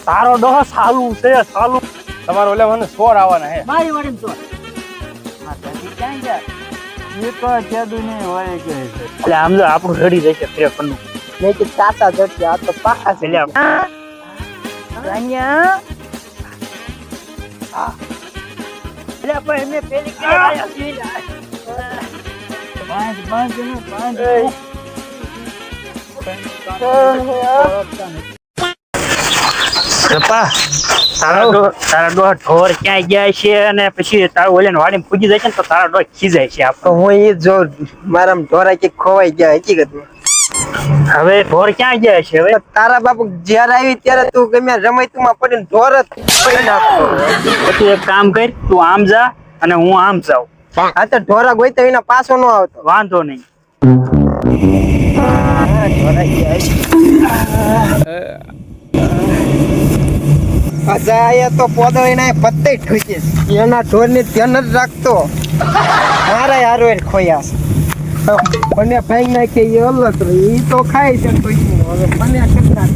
તારો ડોહ સાલું છે સાલું. તમારે ઓલે મને સોર આવવાના હે. મારી વાડીને તો હા ત્યાંથી ક્યાં ગયા? એ તો કેદું નહીં હોય કે છે. એટલે આમ જો આપણું રેડી રહેશે ત્રેપનનું. મેં કે ચાચા જડશે આ તો પાકા છે. એટલે અહીંયા એટલે પણ મેં પેલી કે આયા છીએ ને. પાંચ ને પાંચ પપ્પા તારા ડોહ ઢોર ક્યાંય ગયા છે અને પછી તારું ઓલે વાડીમાં પૂજી જાય છે ને તો તારા ડોહ ખીજાય છે તો હું એ જો મારા ઢોરા કે ખોવાઈ ગયા હકીકતમાં. હવે ઢોર ક્યાં ગયા છે હવે? તારા બાપુ જ્યારે આવી ત્યારે તું ગમે રમૈતુંમાં પડીને ઢોર જ પડી નાખતો. તું એક કામ કર, તું આમ જા અને હું આમ જાઉં. આ તો ઢોરા ગોઈતા વિના પાછો ન આવતો. વાંધો નહીં. અજા આયા તો પોદો એના પત્તે ઠોકે એના ઢોરની ધ્યાન જ રાખતો. મારા હારો એને ખોયા છે. મને ભાઈ નાખે એ અલગ રહી. એ તો ખાય છે કોઈ હવે મને કરતા.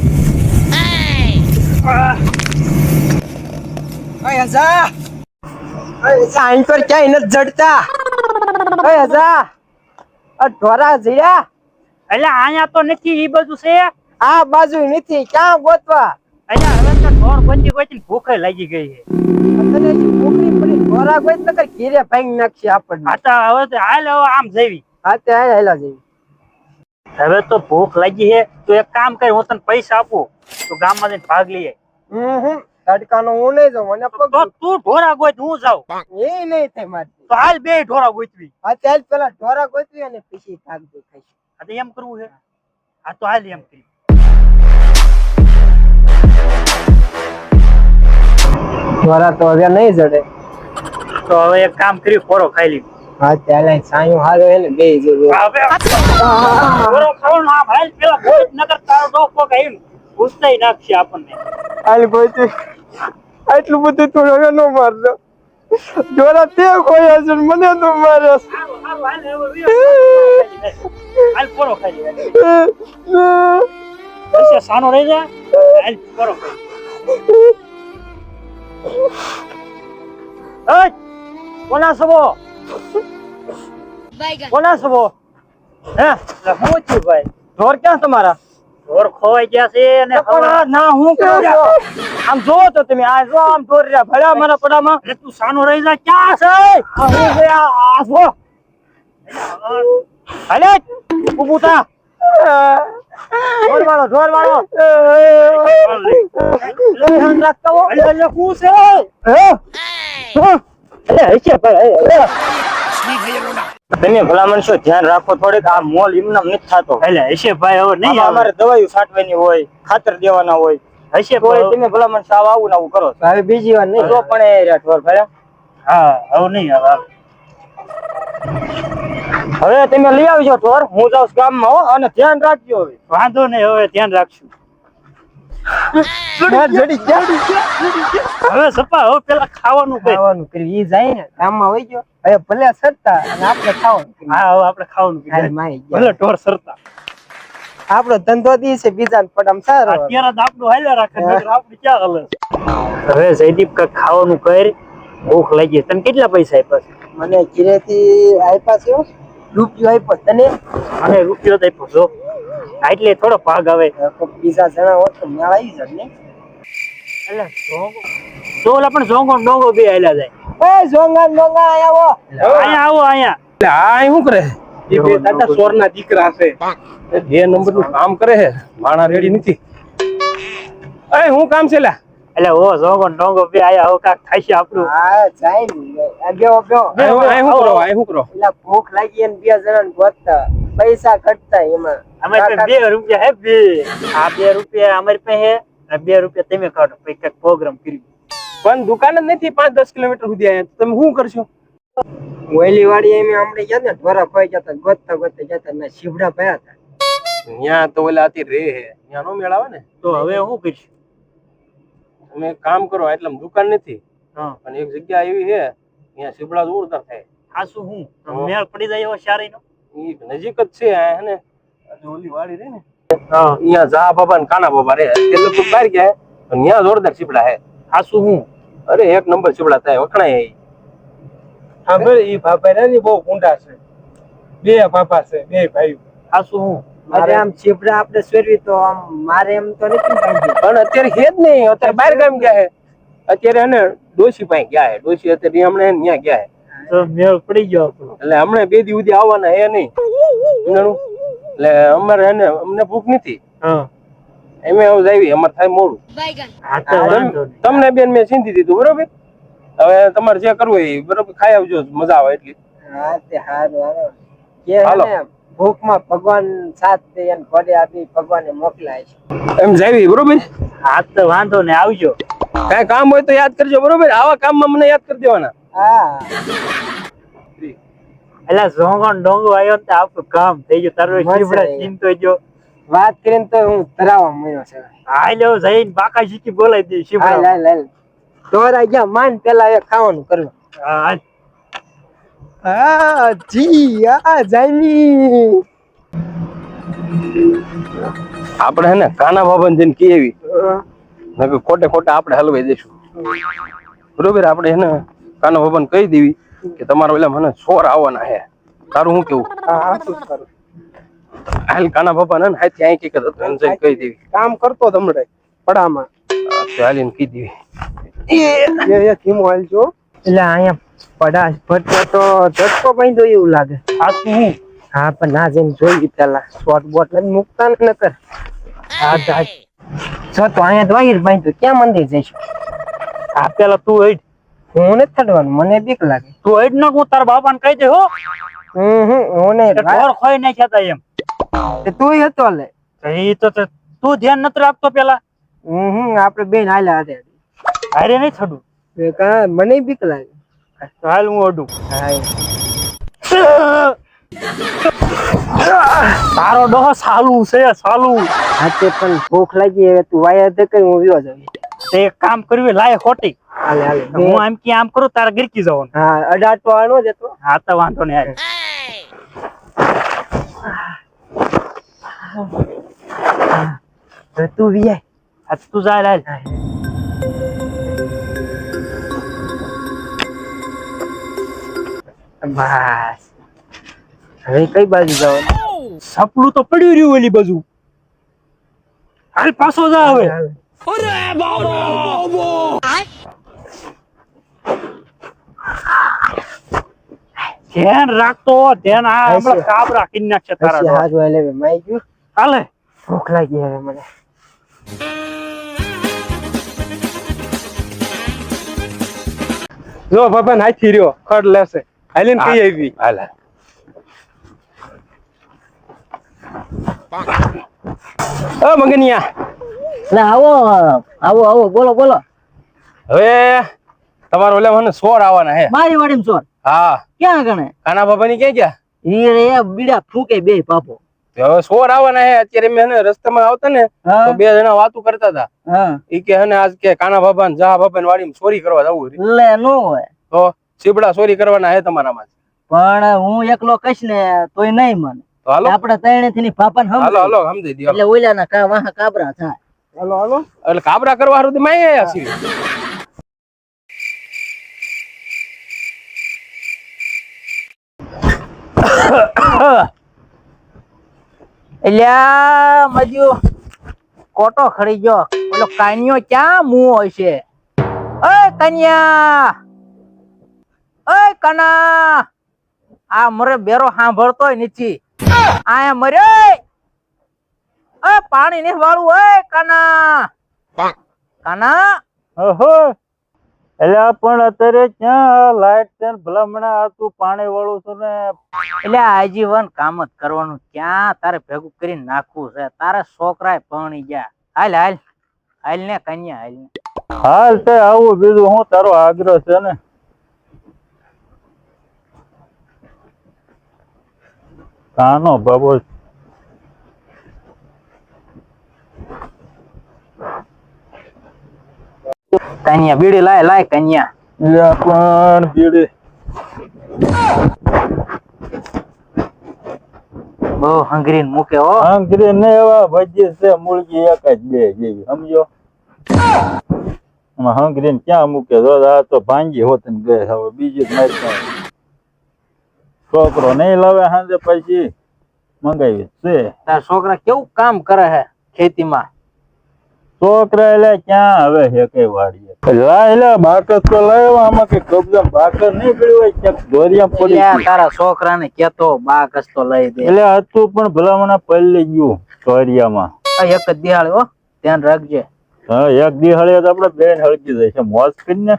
અય અજા અહીં પર ક્યાંય નથી જડતા. અય અજા આ ઢોરા જયા એટલે અહીંયા તો નથી, ઈ બધું છે. આ બાજુ નથી ક્યાં ગોતવા. એટલે હવે તો ઢોર ગોતી ગોતીને ભૂખે લાગી ગઈ છે. અત્યારે હજી છોકરી પડી ઢોરા ગોત તો ઘીરે ભાંગી નાખશે આપણને. આ તો હવે તો હાલ હવે આમ જઈવી. હા તે હાલા જઈ. હવે તો ભૂખ લાગી છે. તું એક કામ કર, હું તને પૈસા આપું, તું ગામમાં જઈને ભાગ લઈ આય. તડકાનો હું નહીં જાઉં મને તો તું ઢોરા ગોત, હું જાઉં. એ નહીં થાય મારથી. તો હાલ બે ઢોરા ગોતવી. હા ચાલ પેલા ઢોરા ગોતવી અને પછી ભાગ દેખાય. આ તો એમ કરવું છે. આ તો હાલ એમ કરી. ઢોરા તો હવે નહીં જડે. તો હવે એક કામ કર્યું, ખોરો ખાઈ લીધું. હા ચાલ સાયું હારો હે ને બે જેવું. હવે ખોરો ખાવાનું આમ હાલ પેલા ગોત નકર તારો ડોકો કઈ પૂછતાય નાખશે આપણને. હાલ ગોતી આટલું બધું તું હવે ન મારજો. ઢોરા તે ખોયા છે મને તો મારે. હાલ ખોરો ખાઈ લે. પછી સાનો રહી જા. હાલ ખોરો ખાઈ. એય કોના સબો? કોના સબો? હે હું છું ભાઈ. ઢોર ક્યાં તમારા? ઢોર ખોવાઈ ગયા છે અને ના હું કરું છો? આમ જોવો તો તમે આ જો આમ ઢોર રહ્યા ભલા મારા પડામાં. અરે તું સાનો રહી જા. ક્યાં છે? આ હું ગયા આ જો હાલે ઊભું થા. ઢોર વાળો ધ્યાન રાખતા હો. અરે અરે શું છે? અરે હશે ભાઈ. તમે ભલામણ છો ધ્યાન રાખો થોડીક. આ મોલ એમને નથી થતો. એટલે હશે ભાઈ, હવે નહીં આવે. અમારે દવાઈ છાંટવાની હોય, ખાતર દેવાના હોય. હશે તો ભાઈ. તમે ભલામણ સાવ આવું ને આવું કરો. હવે બીજી વાર નહીં તો પણ એ રહ્યા ઢોર ભલા. હા હવે નહીં આવે. હવે તમે લઈ આવજો ઢોર. હું જાઉં છું ગામમાં હો અને ધ્યાન રાખજો. હવે વાંધો નહીં, હવે ધ્યાન રાખશું. હવે સપા હવે પેલા ખાવાનું કઈ. ખાવાનું કર્યું ઈ જાય ને ગામમાં હોય ગયો. હવે ભલે સરતા અને આપણે ખાવાનું કર્યું. હા હવે આપણે ખાવાનું હાલ કીધું. મારી ગયા. ભલે ઢોર સરતા. આપણો ધંધો દી છે બીજા પડામ સારો. અત્યારે જ આપણું હાલ્યા રાખે, નકર આપણે ક્યાં હાલે. હવે જયદીપ કઈ ખાવાનું કર, ભૂખ લાગી. તને કેટલા પૈસા આપ્યા છે? મને ઘીરેથી આપ્યા છે રૂપિયો આપ્યો તને. અને રૂપિયો તો આપ્યો જો. એટલે થોડો ભાગ આવે. બીજા જણા હોત તો મેળ આવી જાય ને. એટલે ઝોંગો તો ઓલા પણ ઝોંગો ડોંગો બે હાલ્યા જાય. ઓય ઝોંગા ડોંગા આવો. અહીંયા આવો અહીંયા. આ શું કરે? એ બે દાદા સોરના દીકરા છે. એ 2 નંબરનું કામ કરે છે. માણા રેડી નથી. એ શું કામ છે લા? એટલે ઓ ઝોંગો ડોંગો બે આયા. હવે કાક થાય છે આપણું. હા જાય ને આ બેહો બેહો. આ શું કરો? આ શું કરો? એટલે ભૂખ લાગી અને બે જણાને ગોતતા પૈસા ઘટતા એમાં. અમારી પાસે 2 રૂપિયા હે બે. આ 2 રૂપિયા અમારી પાસે હે અને 2 રૂપિયા તમે કાઢો. પછી કઈક પ્રોગ્રામ કરી. પણ દુકાન જ નથી 5-10 કિલોમીટર સુધી આયા. તમે શું કરશો? ઓયલી વાડી એમ હમણે ગયા ને ઢોરા ખોઈ જતા ગોતતા ગોતતા જતા ને શીવડા ભયા હતા. ત્યાં તો ઓલા આતી રે હે. ત્યાં નો મેળ આવે ને. તો હવે શું કરીશું? તમે એક કામ કરો. એટલે દુકાન નથી હા અને એક જગ્યા એવી છે ત્યાં સીબડા જોરદાર થાય. આ શું હું મેળ પડી જાય એવો શારી નો. ઈ નજીક જ છે આ હે ને. ઓલી વાડી રે ને હા અહીંયા જા બાબા ને કાના બાબા રે. તે લોકો બહાર ગયા અને ત્યાં જોરદાર ચીપડા હે. આ શું હું અરે એક નંબર ચીપડા થાય વખણાય. હા ભાઈ ઈ ભાભા રહ્યા ને ઈ બહુ ઊંડા છે. બે ભાભા છે, બે ભાઈ. આ શું હું અરે આમ ચીપડા આપણે સોરવી તો આમ મારે એમ તો નથી બાંધી. પણ અત્યારે છે જ નહીં, અત્યારે બહાર ગામ ગયા હે. અત્યારે એને ડોશી પાસે ગયા હે. ડોશી અત્યારે હમણાં ત્યાં ગયા હે. તો મેળ પડી ગયો આપણો. એટલે હમણાં 2 દી સુધી આવવાના હે નહીં. સમજાણું? એટલે અમારે એને અમને ભૂખ નથી. હા એમે આવું આવી અમારે થાય મોડું. હા તો વાંધો નહીં. તમને બેન મેં ચીંધી દીધું બરોબર. હવે તમારે જે કરવું હોય એ બરોબર ખાઈ આવજો, મજા આવે એટલી. હા તે હારું હાલો. કે હાલો. હે ને ભૂખમાં ભગવાન સાથ દે એને ઘરે આપી ભગવાને મોકલાય છે. એમ જાવી બરોબર. હા તો વાંધો નહીં આવજો. કઈ કામ હોય તો યાદ કરજો બરોબર. આવા કામમાં મને યાદ કરી દેવાના. હા એટલે ઝોંગણ ડોંગો આવ્યો ને તો આપણું કામ થઈ ગયું. તારો મસ્ત ચીપડા થઈ ચીનતો ગયો. વાત કરીને તો હું ધરાવા મળ્યો છે. હાલો જઈને બાકા શીખી બોલાવી દે હાલ ચીપડા. હાલ હાલ તોરા ગયા માન પેલા એ ખાવાનું કરવું. હા હા જી આ જામી. આપણે હે ને કાના બાબાને જઈને કહી આવી. નકર ખોટે ખોટા આપણે હલવાઈ દઈશું બરોબર. આપણે એને કાના બાબાને કહી દેવી કે તમારા ઓલા મને સોર આવવાના હે. તારું શું કેવું? હા હા શું કરું હાલ કાના બાપા ને હાથી અહીં કઈક હતો એને જઈને કહી દેવી. કામ કરતો તમને પડામાં હાલીને કહી દેવી. એ ધીમો હાલજો. એટલે અહીંયા પડા ભટકો તો ઝટકો બાંધ્યો એવું લાગે. આ શું હું હા પણ ના જઈને જોઈ પેલા શોર્ટ બોટ નથી મૂકતા ને નકર. હા તો તો અહીંયા તો વાયર બાંધ્યું ક્યાં મંદિર જઈશું? આ પેલા તું હેડ. હું નથી થડવાનું મને બીક લાગે. તું હેડ ન હું તારા બાપાને કહી દે હો. હું નહીં ઢોર ખોઈ નાખ્યા તા એમ. તું હતો લે. એ તો તું ધ્યાન નથી રાખતો પેલા. આપણે બેન હાલ્યા હતા. હારે નહીં થડું. મને બીક લાગે. તો હાલ હું ઓડું. તારો ડોહો સાલું છે સાલું. હા તે પણ ભૂખ લાગી હવે તું વાયર દે કરી હું વ્યો જાવ. તે એક કામ કરવી લાય ખોટી. હાલે હાલે હું આમ કે આમ કરું તારે ગીરકી જવાનું. હા અડાટો આનો જતો. હા તો વાંધો નહીં હાલ. તું વિયાય. આ તું જા હાલ. બસ હવે કઈ બાજુ જવાનું? સપલું તો પડ્યું રહ્યું ઓલી બાજુ. હાલ પાછો જા હવે. ધ્યાન રાખતો ધ્યાન. આ હમણાં કાબરા કિન નાખશે તારા પછી ડોહા. હારું હાલે હવે માઈ ગયું. હાલે. ભૂખ લાગી હવે મને. જો ભાભા હાથી રહ્યો ખડ લેશે. હાલીને કઈ આવી. હાલ હાલ. મંગનિયા લે આવો આવો આવો બોલો બોલો. હવે તમારા ઓલા મને સોર આવવાના હે. મારી વાડીમાં ચોર હા ક્યાં ગણે? કાના બાબા ની ક્યાં ગયા? એ બીડા ફૂકે બે પાપો. હવે સોર આવવાના હે. અત્યારે મેં હે ને રસ્તામાં આવતા ને તો 2 જણા વાતો કરતા હતા. હા ઈ કે હે ને આજ કે કાના બાબા ને જા બાબા ની વાડીમાં ચોરી કરવા જવું છે. લે નો હોય તો ચીબડા ચોરી કરવાના હે તમારામાં. પણ હું એકલો કહીશ ને તોય નહીં મને. તો હાલો આપણે ત્રણે થી પાપન હાલો હાલો સમજી દો. એટલે ઓલાના કા વાહ કાબરા થાય. હાલો હાલો. એટલે કાબરા કરવા હારું માં આયા છીએ. એટલે મજુ કોટો ખડી ગયો. ઓલો કાનિયો ક્યાં મું હશે? ઓય કન્યા ઓય કના આ મરે બેરો સાંભળતોય નથી. આયા મરે ઓય પાણી ને વાળું. ઓય કના કના ઓહો. એટલે પણ અત્યારે ક્યાં લાઈટ છે ને ભલામણા તું પાણી વાળું છું ને. એટલે આજીવન કામ જ કરવાનું. ક્યાં તારે ભેગું કરીને નાખવું છે? તારા છોકરા પાણી ગયા. હાલ હાલ હાલ ને કન્યા હાલ ને. હાલ તે આવું બીજું હું તારો આગ્રહ છે ને. કાનો બાબો કન્યા બીડી લાય લાય કન્યા. પણ બીડી બહુ હંગરીને મૂકે હો. આંગળી ને એવા ભજી છે મૂળગી એક જ બે જેવી સમજો. આમાં હંગરીને ક્યાં મૂકે જો આ તો ભાંગી હોત ને ગયે હવે બીજી જ નાખ છોકરો નહીં લાવે સાંજે પછી મંગાવી છે તાર છોકરા કેવું કામ કરે છે ખેતીમાં? છોકરા એટલે ક્યાં હવે છે કઈ વાડીએ લાય બાકસ તો લાવ્યો આમાં કે કબજા બાકસ નહીં પડી હોય ક્યાંક દોરિયા પડી એટલે તારા છોકરાને કેતો બા કસ્તો લઈ દે. એટલે હતું પણ ભલામણા પલ્લી ગયું દોરિયામાં. આ એક જ દિહાળ હો, ધ્યાન રાખજે. હા એક દી હળીએ તો આપડે બેન હળકી જાય છે મોજ કરીને.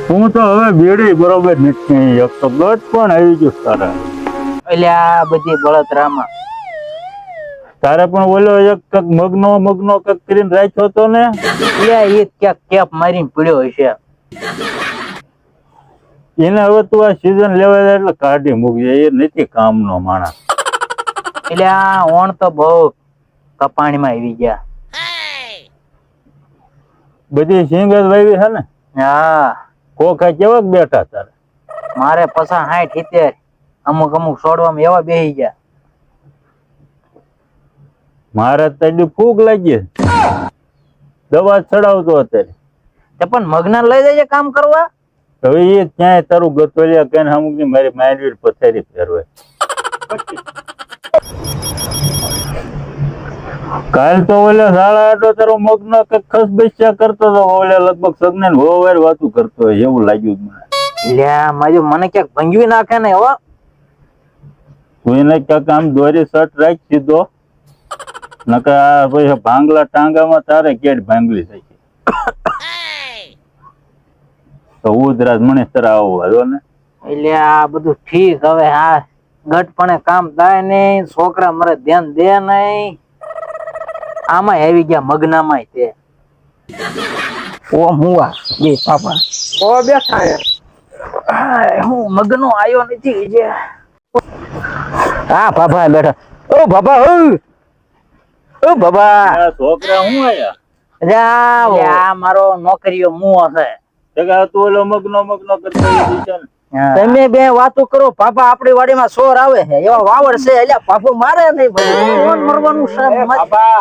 હું તો હવે બેડી બરોબર નથી એક તો બ્લડ પણ આવી ગયું તારે. એટલે આ બધી બળતરામાં તારે પણ ઓલો એક કક મગનો કક કરીને રાખ્યો હતો ને એટલે એ ક્યાંક કેપ મારીને પીડ્યો હશે. એને હવે તું આ સીઝન લેવા જાય એટલે કાઢી મૂકજે એ નથી કામનો માણસ. એટલે આ ઓણ તો બહુ કપાણીમાં આવી ગયા. બધી સિંગ જ વાવી છે ને? હા કોખા કેવાક બેઠા તારે? મારે 50-60-70 અમુક છોડવામાં એવા બેહી ગયા. મારે તડી ફૂગ લાગી દવા ચડાવતો અત્યારે. તે પણ મગના લઈ જજે કામ કરવા. હવે એ ક્યાંય તારું ગતોલિયા કઈ અમુક ની મારી માંડવી પથારી ફેરવે. કાલ તો ઓલા શાળા આટો તારો મગનો ખસબસ્યા કરતો હતો ઓલા લગભગ સગને હોવાર વાતું કરતો હોય એવું લાગ્યું મને. લ્યા માજો મને ક્યાંક ભંગવી નાખે ને હો. તું એને ક્યાંક આમ દોરી શર્ટ રાખ સીધો નકર આ પછી ભાંગલા ટાંગામાં તારે કેડ ભાંગલી થઈ તો ઉધરાજ મને તરા આવું હાલો ને. એટલે આ બધું ઠીક હવે હા ગટપણે કામ થાય નહીં, છોકરા મારે ધ્યાન દે નહીં. આમાં આવી ગયા મગનામાં તે ઓ મુવા બે પાપા ઓ બેઠા હે. હું મગનો આયો નથી જે. હા બાબા બેઠા. ઓ બાબા ઓ બાબા આ છોકરા હું આયા આ મારો નોકરીઓ મુઓ છે. જગા તું ઓલો મગનો કરતો હોય છે ને. તમે બે વાતો કરો. પાપા આપણી વાડીમાં સોર આવે છે એવા વાવડ છે એટલે પાપો મારે નહીં બધું મરવાનું છે. બાપા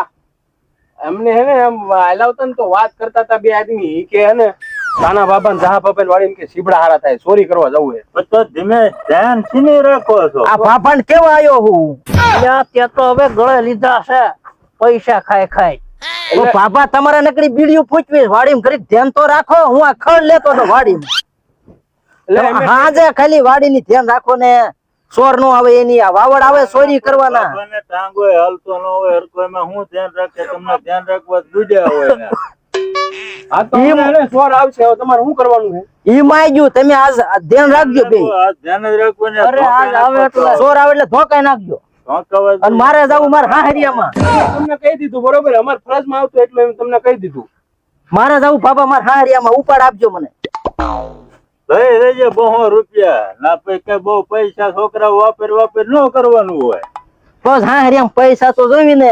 એમને હે ને એમ હલાવતા ને તો વાત કરતા હતા બે આદમી ઈ કે હે ને કાના બાબા ને જહા બાબા વાળી કે સીબડા હારા થાય ચોરી કરવા જવું હે. તો ધીમે ધ્યાન છીને રાખો છો. આ પાપાને કેવા આવ્યો હું ત્યાં તો હવે ગળે લીધા છે પૈસા ખાય. તો પાપા તમારે નકરી બીડીઓ પૂછવી વાડીમાં કરી ધ્યાન તો રાખો. હું આ ખડ લેતો તો વાડીમાં. હાજે ખાલી વાડીની ધ્યાન રાખો ને. સોર નો આવે એની આ વાવડ આવે ચોરી કરવાના. બાબાને ટાંગો હાલતો ન હોય હરકોઈમાં હું ધ્યાન રાખે તમને ધ્યાન રાખવા દુડ્યા હોય ને. આ તો એને ચોર આવશે હવે તમારે શું કરવાનું છે? ઈ માયજુ તમે આજ ધ્યાન રાખજો બે. આ ધ્યાન જ રાખવું ને. અરે આજ આવે એટલે સોર આવે એટલે ધોકાઈ નાખજો. ધોકાવા અને મારે જવું મારે હાહરિયામાં. તમને કહી દીધું બરોબર અમાર ફરજમાં આવતું એટલે એમ તમને કહી દીધું. મારે જવું બાબા મારે હાહરિયામાં ઉપાડ આપજો મને. લઈ લેજે બહુ રૂપિયા ના પૈસા બહુ પૈસા છોકરા વાપર ન કરવાનું હોય. બસ હાહરિયામાં પૈસા તો જોઈ ને.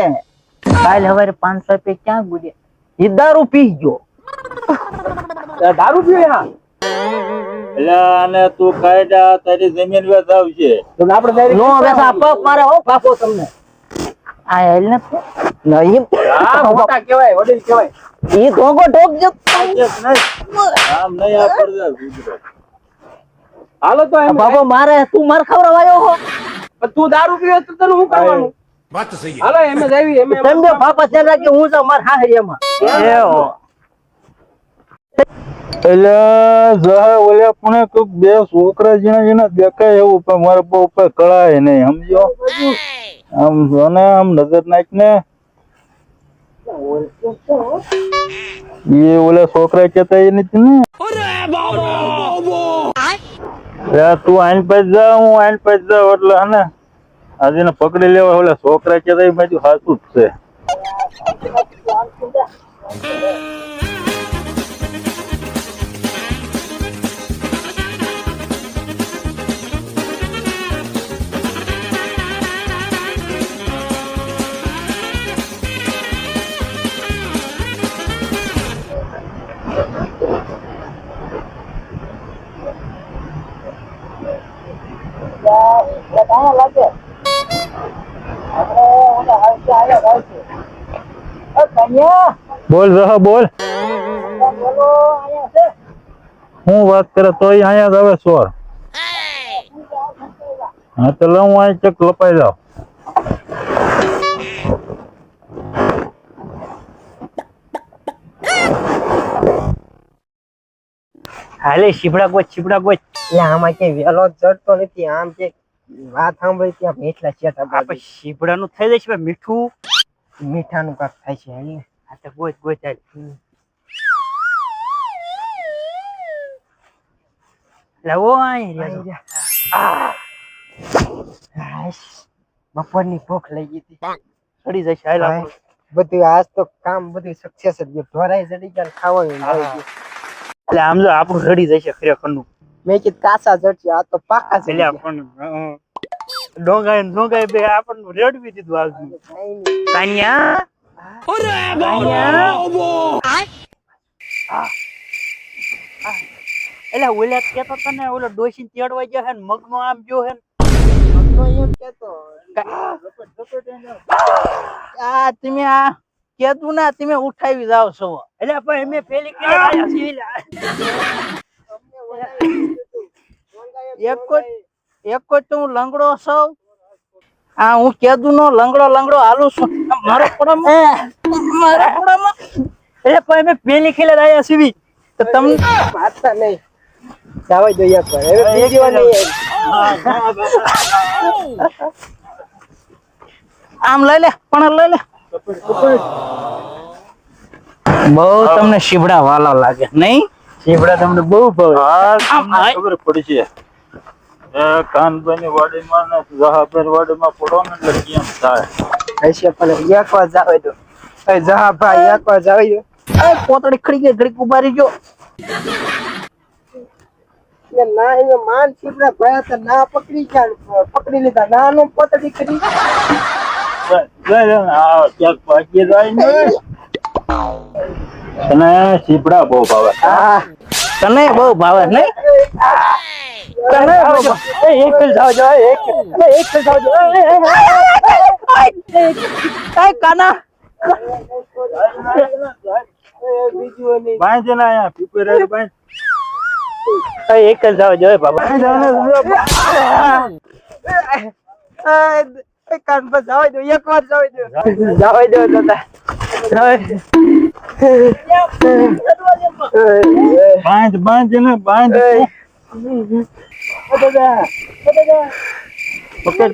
કાલ હવારે 500 રૂપિયા ક્યાં ગુડ્યા? ઈ દારૂ પી ગયો. દારૂ પીવે હા એટલે આને તું કાયદા તારી જમીન વેચ આવશે તો આપણે નો બેસા પગ મારે હો પાપો તમને. આ હેલ ને નહીં હા મોટા કહેવાય વડીલ કહેવાય. ઈ ધોકો ઠોકજો. આમ નહીં આ પડદા ગુજરાત. હાલો તો એમ બાબા મારે તું માર ખવડાવ્યો હો. પણ તું દારૂ પીવે તો તને શું કરવાનું? વાત તો સહી હાલો એમ જ આવી એમ તમે બે બાપા ધ્યાન રાખજો હું જાઉં માર હાહરિયામાં. એટલે જહા ઓલા પણ કોક બે છોકરા જેના દેખાય એવું પણ મારે બહુ ઉપર કળાય નહીં સમજો. આમ જો ને આમ નજર નાખ ને એ ઓલા છોકરા કેતા એ નથી ને. તું આઈન પાસે જા હું આઈન પાસે જાઉં એટલે હે ને આજે ને પકડી લેવા ઓલા છોકરા કેતા એ બાજુ સાચું જ છે. બોલ જહા બોલ. હું વાત કરે તોય અહીંયા જ આવે સોર. હા તો લઉં અહીં ચક લપાઈ જાવ. હાલે શીપડા ગોચ એટલે આમાં કઈ વેલો ચડતો નથી આમ કે વાત સાંભળી ત્યાં એટલા ચેટા આપણે શીપડાનું થઈ જશે ભાઈ મીઠું. મીઠાનું કાક થાય છે હાલ ને. આ તો ગોચ હાલ. લાવો અહીં રહ્યો. બપોરની ભૂખ લઈ ગઈ હતી ચડી જશે હાલ આપણું. બધું આજ તો કામ બધું સક્સેસ જ ગયું ઢોરાઈ ચડી ગયા ને ખાવાનું મળી ગયું. એટલે આમ જો આપણું રડી જશે ખરેખરનું. મેં કીધું કાસા ચડશે આ તો પાકા એટલે ચડી આપણને ડોંગાઈ બે આપણને રેડવી દીધું આજનું. કાનિયા એટલે ઓલા કેતો તને ઓલો ડોશી તેડવા ગયા હે ને મગનો આમ જો હે ને. એમ કેતો આ તમે આ કેતું ના તમે ઉઠાવી જાવ છો. એટલે પણ અમે પેલી કે આયા છીએ લા. એક જ તો હું લંગડો છું. આ હું કેદું નો લંગડો હાલું છું. મારો પડામાં એટલે પણ અમે પેલી ખેલે આયા છીએ. તો તમને વાંચતા નહીં જવા દો એક વાર હવે બીજી વાર નહીં આમ લઈ લે પણ લઈ લે. બહુ તમને શીબડા વાલા લાગે નહીં? શીપડા તમને બહુ ભાવે. તમને ખબર પડી છે કાનભાઈની વાડીમાં ને જહાભાઈ વાડીમાં પડો ને એટલે કેમ થાય. હશે પણ એક વાર જવા દો જહા ભાઈ એક વાર જવા દો. પોતડી ખડી ગઈ ઘડીક ઉભા રહી ગયો. ના એને માન ચીપડા ભયા તો ના પકડી ગયા પકડી લીધા નાનો પતડી કરી ક્યાંક ભાગ્ય જાય ને તને શીપડા બહુ ભાવે. તને બહુ ભાવે નહીં? તને બહુ ભાવે. એક જાવ જો એક જાવ જો. કાના બાંધ ને અહીંયા પીપેરા બાંધ. એક જ જાવ જો બાબા. કાન પર જવા દો એક વાર જવા દો જાવ દો દાદા. બાંધ ને બાંધ.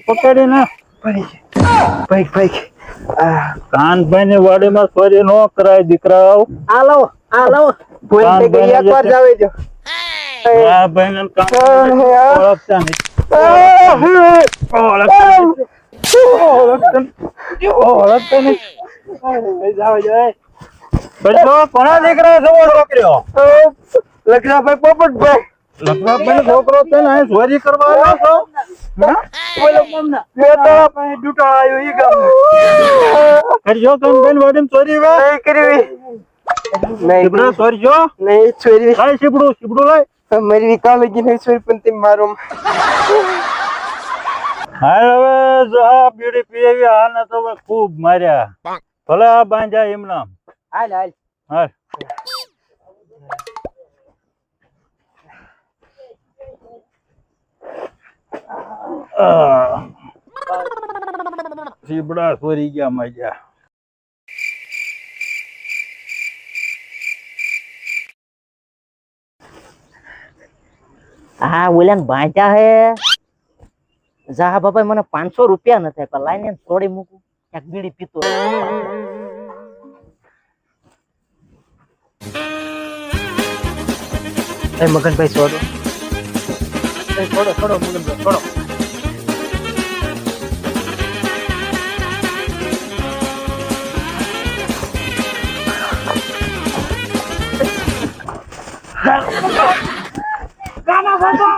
પકડી ને ભાઈ કાનભાઈ ની વાડીમાં ચોરી નો કરાય દીકરા. આ લાવો ભૂલ થઈ ગઈ એક વાર જવા દો આ ભાઈ ને ઓળખતા નહીં. કોના દીકરા સવો છોકરીઓ? લખરાભાઈ પોપટભાઈ લખરાભાઈ છોકરો છે ને ચોરી કરવા આવ્યો છો? કરજો કાનભાઈ વાડી ચોરી નહીં કરવી શીપડા ચોરજો. નહીં છોરી લાય શીપડું લાય. મારી કાલે ગઈ નહીં છોરી પણ તે મારો હાલ હવે જહા બીડી પીવી આને તો હવે ખૂબ માર્યા. ભલે આ બાંધ્યા એમના હાલ હાલ હાલ. શીપડા ચોરી ગયા મજા. હા ઓલા ને બાંધ્યા હે. જા બાપા મને 500 રૂપિયા નથી આપ્યા. લાઈને છોડી મૂકું એક બીડી પીતો. મગનભાઈ છોડો છોડો મગનભાઈ છોડો. ગાના બાબા